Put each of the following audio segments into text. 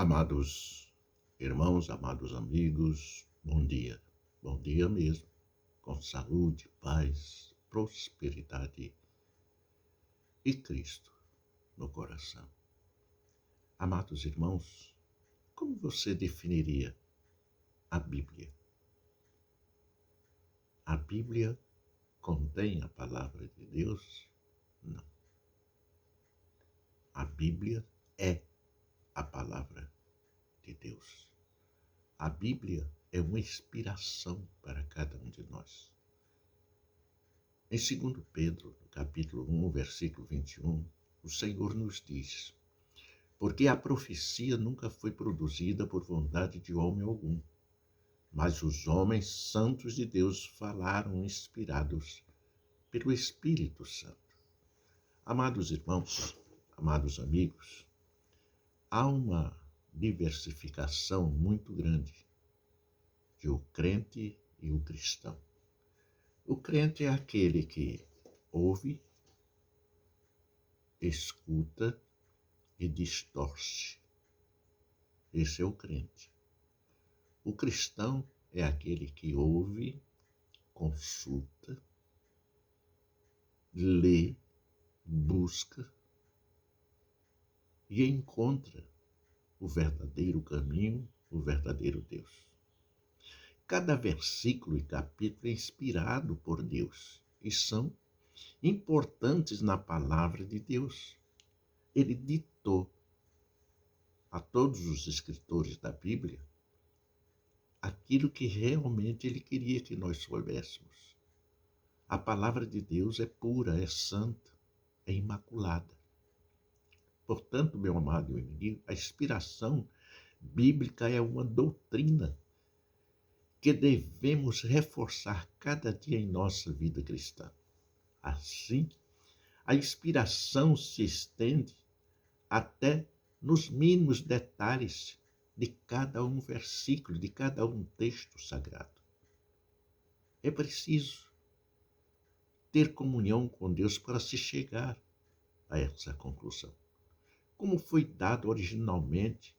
Amados irmãos, amados amigos, bom dia. Bom dia mesmo, com saúde, paz, prosperidade e Cristo no coração. Amados irmãos, como você definiria a Bíblia? A Bíblia contém a palavra de Deus? Não. A Bíblia é a palavra de Deus. A Bíblia é uma inspiração para cada um de nós. Em 2 Pedro, capítulo 1, versículo 21, o Senhor nos diz: porque a profecia nunca foi produzida por vontade de homem algum, mas os homens santos de Deus falaram inspirados pelo Espírito Santo. Amados irmãos, amados amigos, há uma diversificação muito grande de o crente e o cristão. O crente é aquele que ouve, escuta e distorce. Esse é o crente. O cristão é aquele que ouve, consulta, lê, busca e encontra o verdadeiro caminho, o verdadeiro Deus. Cada versículo e capítulo é inspirado por Deus e são importantes na palavra de Deus. Ele ditou a todos os escritores da Bíblia aquilo que realmente ele queria que nós soubéssemos. A palavra de Deus é pura, é santa, é imaculada. Portanto, meu amado amigo, a inspiração bíblica é uma doutrina que devemos reforçar cada dia em nossa vida cristã. Assim, a inspiração se estende até nos mínimos detalhes de cada um versículo, de cada um texto sagrado. É preciso ter comunhão com Deus para se chegar a essa conclusão. Como foi dado originalmente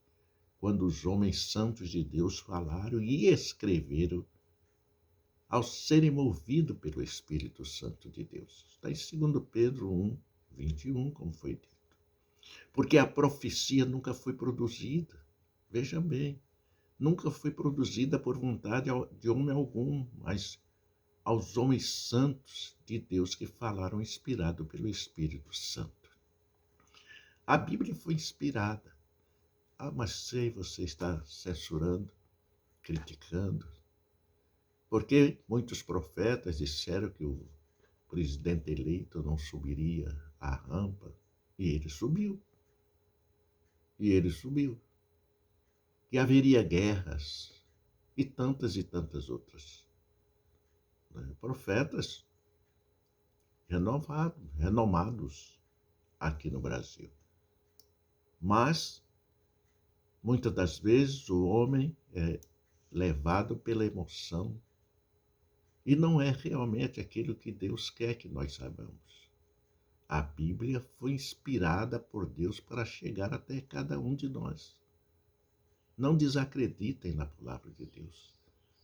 quando os homens santos de Deus falaram e escreveram ao serem movidos pelo Espírito Santo de Deus. Está em 2 Pedro 1, 21, como foi dito. Porque a profecia nunca foi produzida, veja bem, nunca foi produzida por vontade de homem algum, mas aos homens santos de Deus que falaram inspirado pelo Espírito Santo. A Bíblia foi inspirada. Mas sei, você está censurando, criticando, porque muitos profetas disseram que o presidente eleito não subiria a rampa, e ele subiu. E ele subiu. Que haveria guerras e tantas outras. Profetas renomados aqui no Brasil. Mas, muitas das vezes, o homem é levado pela emoção e não é realmente aquilo que Deus quer que nós saibamos. A Bíblia foi inspirada por Deus para chegar até cada um de nós. Não desacreditem na palavra de Deus.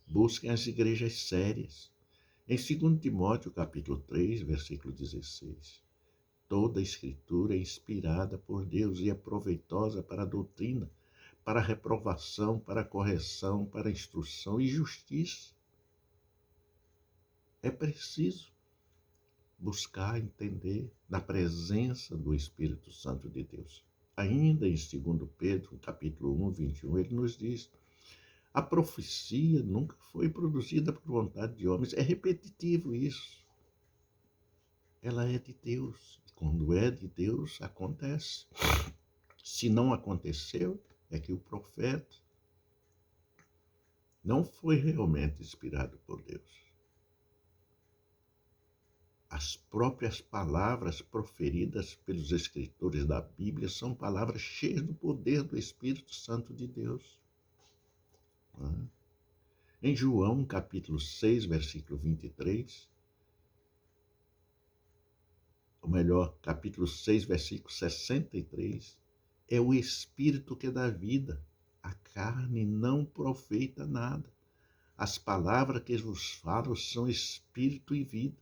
Busquem as igrejas sérias. Em 2 Timóteo, capítulo 3, versículo 16. Toda a escritura é inspirada por Deus e é proveitosa para a doutrina, para a reprovação, para a correção, para a instrução e justiça. É preciso buscar entender na presença do Espírito Santo de Deus. Ainda em 2 Pedro, capítulo 1, 21, ele nos diz: a profecia nunca foi produzida por vontade de homens. É repetitivo isso. Ela é de Deus. Quando é de Deus, acontece. Se não aconteceu, é que o profeta não foi realmente inspirado por Deus. As próprias palavras proferidas pelos escritores da Bíblia são palavras cheias do poder do Espírito Santo de Deus. Em João, capítulo 6, versículo 23, ou melhor, capítulo 6, versículo 63, é o Espírito que dá vida. A carne não profeta nada. As palavras que vos falo são Espírito e vida,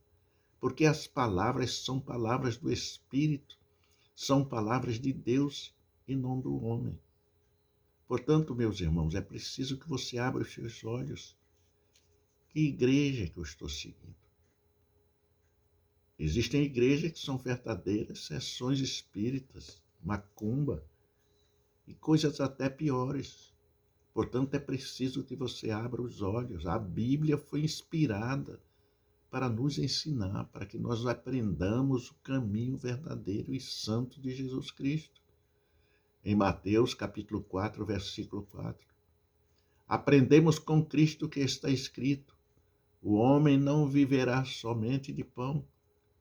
porque as palavras são palavras do Espírito, são palavras de Deus e não do homem. Portanto, meus irmãos, é preciso que você abra os seus olhos. Que igreja que eu estou seguindo? Existem igrejas que são verdadeiras sessões espíritas, macumba e coisas até piores. Portanto, é preciso que você abra os olhos. A Bíblia foi inspirada para nos ensinar, para que nós aprendamos o caminho verdadeiro e santo de Jesus Cristo. Em Mateus capítulo 4, versículo 4. Aprendemos com Cristo que está escrito: o homem não viverá somente de pão,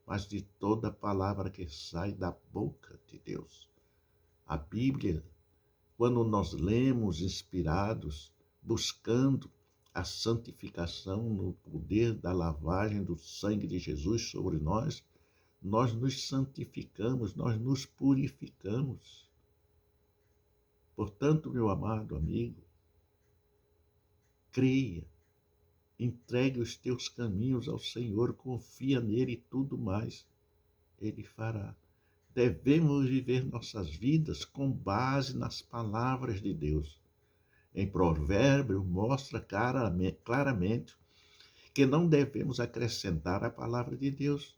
mas de toda palavra que sai da boca de Deus. A Bíblia, quando nós lemos inspirados, buscando a santificação no poder da lavagem do sangue de Jesus sobre nós nos santificamos, nós nos purificamos. Portanto, meu amado amigo, creia, entregue os teus caminhos ao Senhor, confia nele e tudo mais ele fará. Devemos viver nossas vidas com base nas palavras de Deus. Em Provérbio mostra claramente que não devemos acrescentar a palavra de Deus.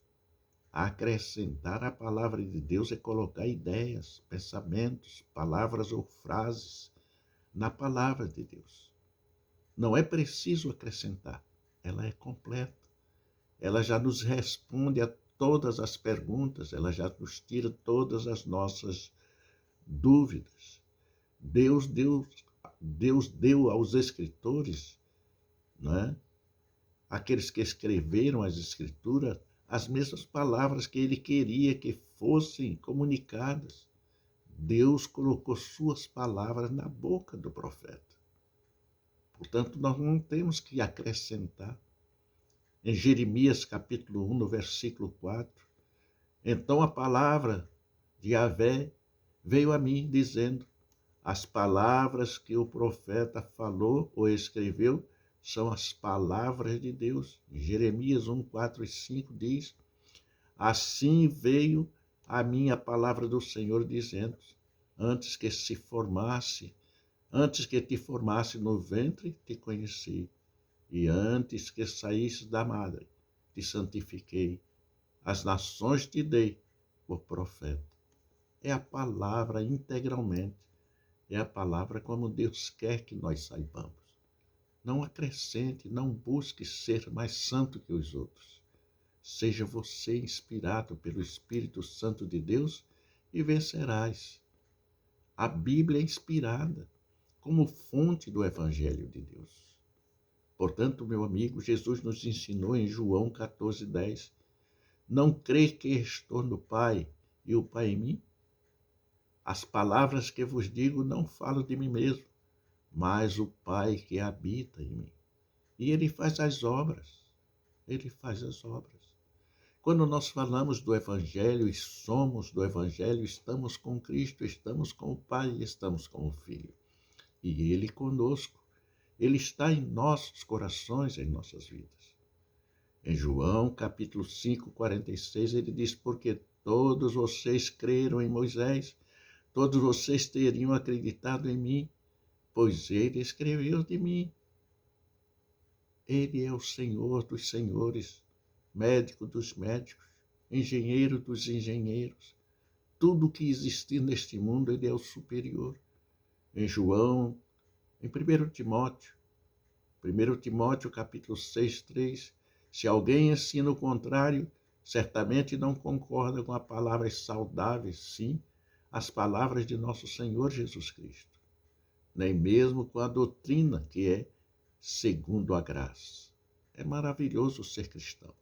Acrescentar a palavra de Deus é colocar ideias, pensamentos, palavras ou frases na palavra de Deus. Não é preciso acrescentar, ela é completa. Ela já nos responde a todas as perguntas, ela já nos tira todas as nossas dúvidas. Deus deu aos escritores, né, aqueles que escreveram as escrituras, as mesmas palavras que ele queria que fossem comunicadas. Deus colocou suas palavras na boca do profeta. Portanto, nós não temos que acrescentar. Em Jeremias capítulo 1, no versículo 4, então a palavra de Yahvé veio a mim dizendo: as palavras que o profeta falou ou escreveu são as palavras de Deus. Jeremias 1, 4 e 5 diz: assim veio a mim a palavra do Senhor dizendo: antes que te formasse no ventre, te conheci, e antes que saísse da madre, te santifiquei. As nações te dei por profeta. É a palavra integralmente. É a palavra como Deus quer que nós saibamos. Não acrescente, não busque ser mais santo que os outros. Seja você inspirado pelo Espírito Santo de Deus e vencerás. A Bíblia é inspirada como fonte do Evangelho de Deus. Portanto, meu amigo, Jesus nos ensinou em João 14:10, não crê que estou no Pai e o Pai em mim? As palavras que vos digo não falo de mim mesmo, mas o Pai que habita em mim. E ele faz as obras. Ele faz as obras. Quando nós falamos do Evangelho e somos do Evangelho, estamos com Cristo, estamos com o Pai e estamos com o Filho. E Ele conosco. Ele está em nossos corações, em nossas vidas. Em João, capítulo 5, 46, ele diz: porque todos vocês creram em Moisés, todos vocês teriam acreditado em mim, pois ele escreveu de mim. Ele é o Senhor dos senhores, médico dos médicos, engenheiro dos engenheiros. Tudo que existir neste mundo, ele é o superior. Em João, em 1 Timóteo capítulo 6, 3, se alguém ensina o contrário, certamente não concorda com as palavras saudáveis, sim, as palavras de nosso Senhor Jesus Cristo, nem mesmo com a doutrina que é segundo a graça. É maravilhoso ser cristão.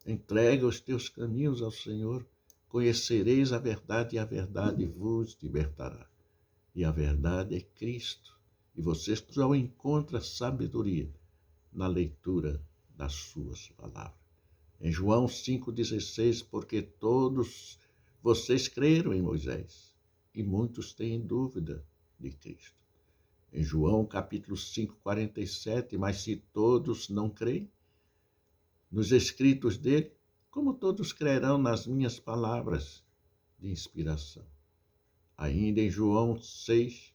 Entrega os teus caminhos ao Senhor, conhecereis a verdade e a verdade vos libertará. E a verdade é Cristo. E você só encontra sabedoria na leitura das suas palavras. Em João 5,16, porque todos vocês creram em Moisés e muitos têm dúvida de Cristo. Em João capítulo 5, 47, mas se todos não creem nos escritos dele, como todos crerão nas minhas palavras de inspiração? Ainda em João 6,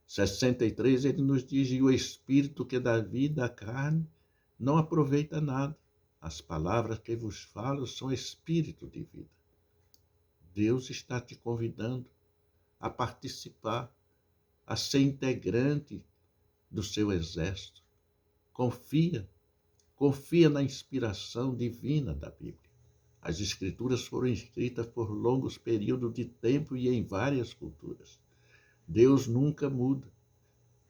63, ele nos diz: e o Espírito que dá vida à carne não aproveita nada. As palavras que vos falo são espírito de vida. Deus está te convidando a participar, a ser integrante do seu exército. Confia na inspiração divina da Bíblia. As Escrituras foram escritas por longos períodos de tempo e em várias culturas. Deus nunca muda,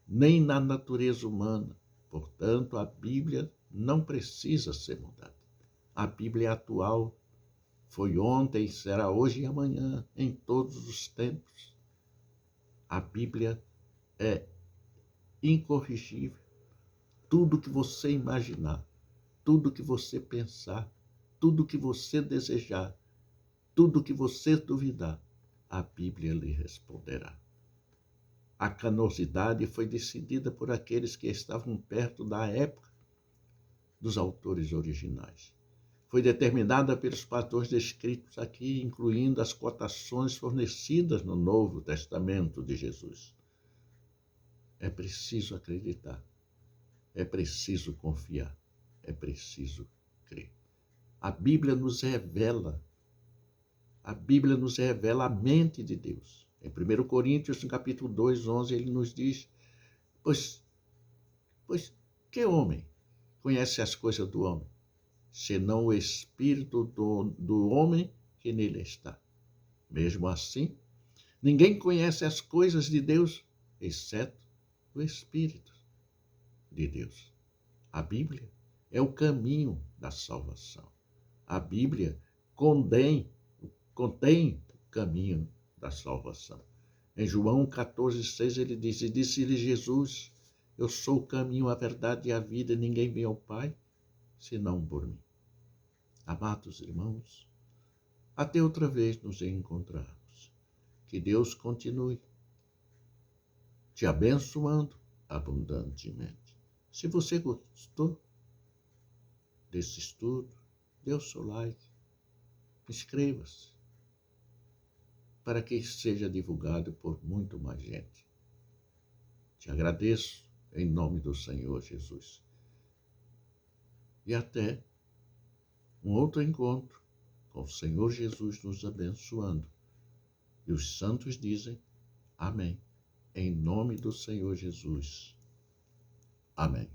nem na natureza humana. Portanto, a Bíblia não precisa ser mudada. A Bíblia é atual, foi ontem, será hoje e amanhã, em todos os tempos. A Bíblia é incorrigível. Tudo que você imaginar, tudo que você pensar, tudo que você desejar, tudo que você duvidar, a Bíblia lhe responderá. A canonicidade foi decidida por aqueles que estavam perto da época dos autores originais. Foi determinada pelos pastores descritos aqui, incluindo as cotações fornecidas no Novo Testamento de Jesus. É preciso acreditar, é preciso confiar, é preciso crer. A Bíblia nos revela a mente de Deus. Em 1 Coríntios, no capítulo 2, 11, ele nos diz: Pois que homem conhece as coisas do homem, senão o espírito do homem que nele está? Mesmo assim, ninguém conhece as coisas de Deus, exceto o Espírito de Deus. A Bíblia é o caminho da salvação. A Bíblia contém o caminho da salvação. Em João 14,6 ele diz: e disse-lhe Jesus: eu sou o caminho, a verdade e a vida, e ninguém vem ao Pai senão por mim. Amados irmãos, até outra vez nos encontrarmos. Que Deus continue te abençoando abundantemente. Se você gostou desse estudo, dê o seu like, inscreva-se, para que seja divulgado por muito mais gente. Te agradeço em nome do Senhor Jesus. E até um outro encontro com o Senhor Jesus nos abençoando. E os santos dizem amém. Em nome do Senhor Jesus. Amém.